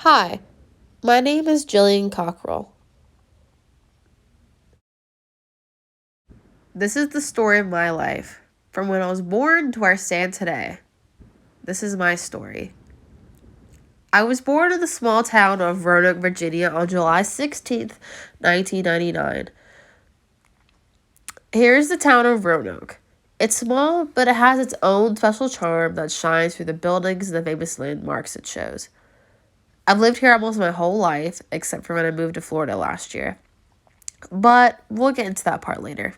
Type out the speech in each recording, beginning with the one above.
Hi, my name is Jillian Cockrell. This is the story of my life, from when I was born to where I stand today. This is my story. I was born in the small town of Roanoke, Virginia on July 16th, 1999. Here's the town of Roanoke. It's small, but it has its own special charm that shines through the buildings and the famous landmarks it shows. I've lived here almost my whole life, except for when I moved to Florida last year. But we'll get into that part later.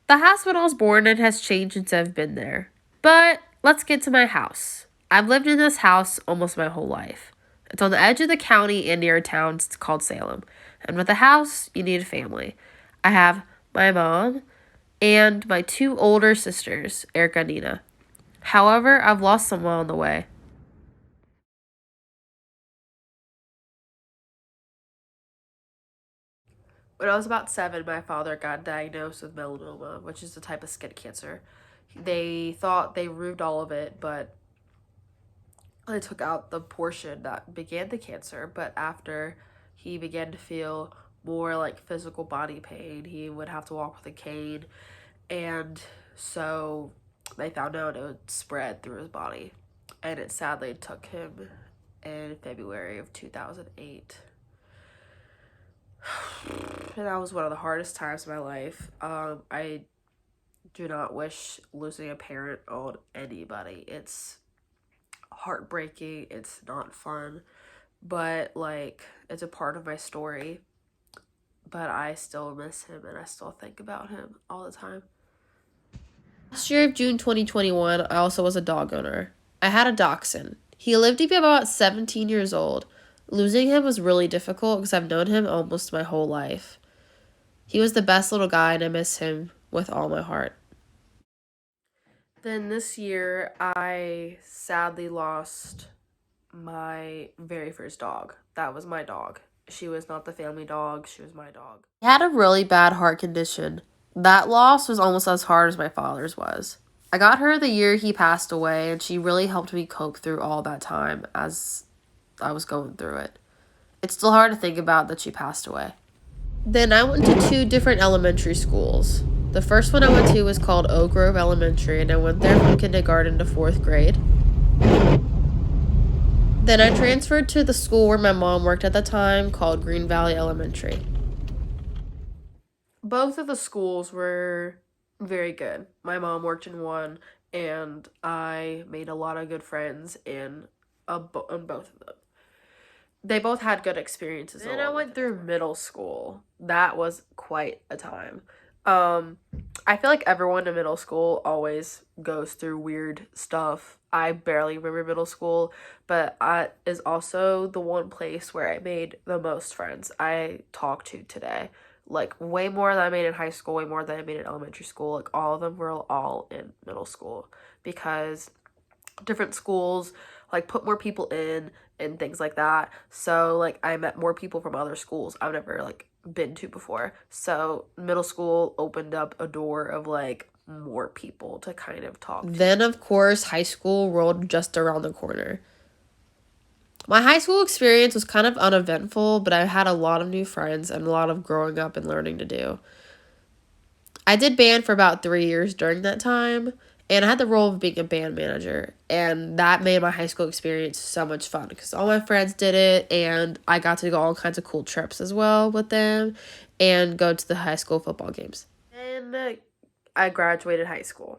The hospital I was born in has changed since I've been there. But let's get to my house. I've lived in this house almost my whole life. It's on the edge of the county and near a town called Salem. And with a house, you need a family. I have my mom and my two older sisters, Erica and Nina. However, I've lost some along the way. When I was about 7, my father got diagnosed with melanoma, which is a type of skin cancer. They thought they removed all of it, but they took out the portion that began the cancer. But after he began to feel more like physical body pain, he would have to walk with a cane. And so they found out it would spread through his body. And it sadly took him in February of 2008. And that was one of the hardest times of my life. I do not wish losing a parent on anybody. It's heartbreaking. It's not fun, but like it's a part of my story. But I still miss him and I still think about him all the time. Last year of June 2021, I also was a dog owner. I had a dachshund. He lived to be about 17 years old. Losing him was really difficult because I've known him almost my whole life. He was the best little guy and I miss him with all my heart. Then this year, I sadly lost my very first dog. That was my dog. She was not the family dog, she was my dog. He had a really bad heart condition. That loss was almost as hard as my father's was. I got her the year he passed away, and she really helped me cope through all that time as I was going through it. It's still hard to think about that she passed away. Then I went to two different elementary schools. The first one I went to was called Oak Grove Elementary, and I went there from kindergarten to fourth grade. Then I transferred to the school where my mom worked at the time called Green Valley Elementary. Both of the schools were very good. My mom worked in one, and I made a lot of good friends in both of them. They both had good experiences. Then I went through middle school. That was quite a time. I feel like everyone in middle school always goes through weird stuff. I barely remember middle school, but I is also the one place where I made the most friends I talk to today. Like way more than I made in high school, way more than I made in elementary school. Like all of them were all in middle school because different schools like put more people in and things like that. So like I met more people from other schools I've never like been to before. So middle school opened up a door of like more people to kind of talk to. Then of course high school rolled just around the corner. My high school experience was kind of uneventful, but I had a lot of new friends and a lot of growing up and learning to do. I did band for about 3 years during that time, and I had the role of being a band manager, and that made my high school experience so much fun because all my friends did it, and I got to go on all kinds of cool trips as well with them and go to the high school football games. And I graduated high school.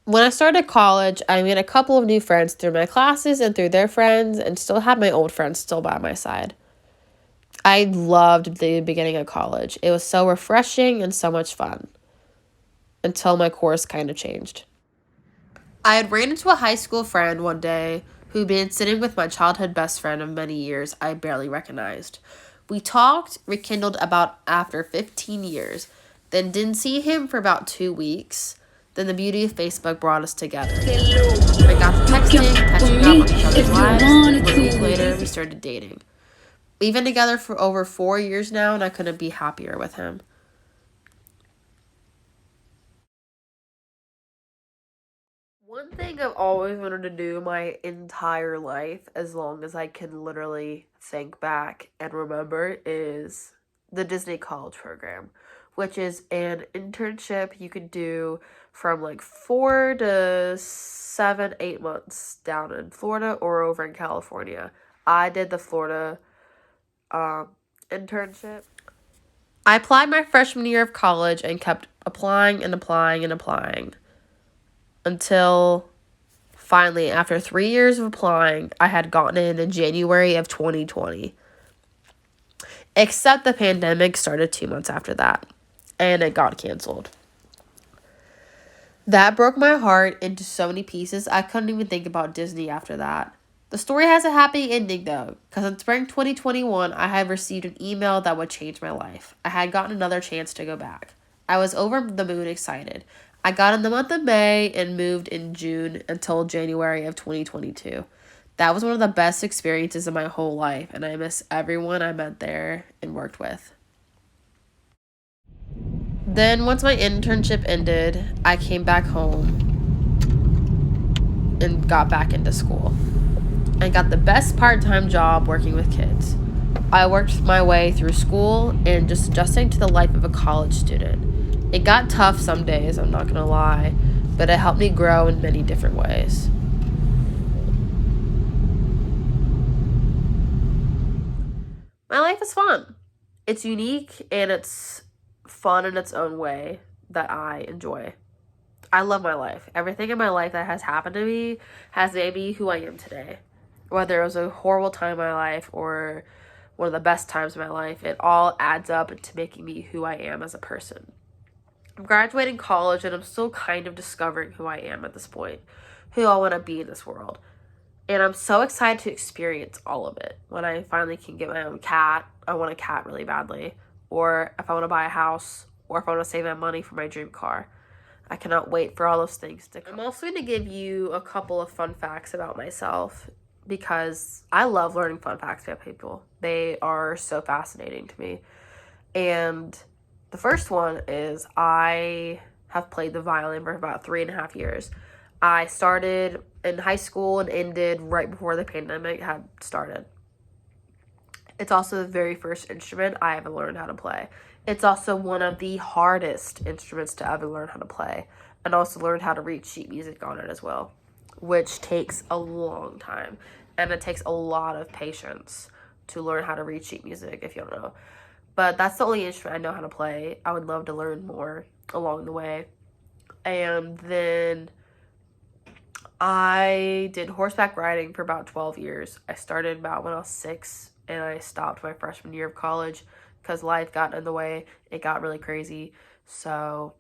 When I started college, I made a couple of new friends through my classes and through their friends, and still have my old friends still by my side. I loved the beginning of college. It was so refreshing and so much fun until my course kind of changed. I had ran into a high school friend one day who'd been sitting with my childhood best friend of many years I barely recognized. We talked, rekindled about after 15 years, then didn't see him for about 2 weeks. Then the beauty of Facebook brought us together. I got to texting, catching up on each other's lives. 1 week started dating. We've been together for over 4 years now, and I couldn't be happier with him. One thing I've always wanted to do my entire life, as long as I can literally think back and remember, is the Disney College Program, which is an internship you could do from like 4 to 7, 8 months down in Florida or over in California. I did the Florida internship. I applied my freshman year of college and kept applying and applying and applying until finally, after 3 years of applying, I had gotten in January of 2020. Except the pandemic started 2 months after that, and it got canceled. That broke my heart into so many pieces, I couldn't even think about Disney after that. The story has a happy ending though, because in spring 2021, I had received an email that would change my life. I had gotten another chance to go back. I was over the moon excited. I got in the month of May and moved in June until January of 2022. That was one of the best experiences of my whole life, and I miss everyone I met there and worked with. Then, once my internship ended, I came back home and got back into school. I got the best part-time job working with kids. I worked my way through school and just adjusting to the life of a college student. It got tough some days, I'm not gonna lie, but it helped me grow in many different ways. My life is fun. It's unique and it's fun in its own way that I enjoy. I love my life. Everything in my life that has happened to me has made me who I am today. Whether it was a horrible time in my life or one of the best times of my life, it all adds up into making me who I am as a person. I'm graduating college and I'm still kind of discovering who I am at this point, who I want to be in this world. And I'm so excited to experience all of it. When I finally can get my own cat, I want a cat really badly. Or if I want to buy a house, or if I want to save my money for my dream car. I cannot wait for all those things to come. I'm also going to give you a couple of fun facts about myself because I love learning fun facts about people. They are so fascinating to me. And the first one is I have played the violin for about 3.5 years. I started in high school and ended right before the pandemic had started. It's also the very first instrument I ever learned how to play. It's also one of the hardest instruments to ever learn how to play, and also learned how to read sheet music on it as well, which takes a long time, and it takes a lot of patience to learn how to read sheet music, if you don't know. But that's the only instrument I know how to play. I would love to learn more along the way. And then I did horseback riding for about 12 years. I started about when I was 6, and I stopped my freshman year of college because life got in the way. It got really crazy. So,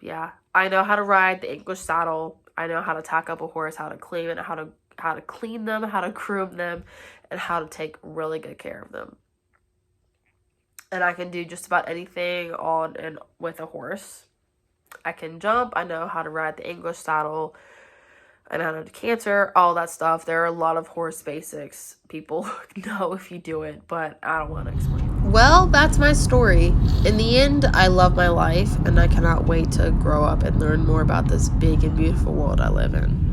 yeah. I know how to ride the English saddle. I know how to tack up a horse, how to clean it, how to clean them, how to groom them, and how to take really good care of them. And I can do just about anything on and with a horse. I can jump. I know how to ride the English saddle. I know how to canter, all that stuff. There are a lot of horse basics people know if you do it, but I don't want to explain. Well, that's my story. In the end, I love my life, and I cannot wait to grow up and learn more about this big and beautiful world I live in.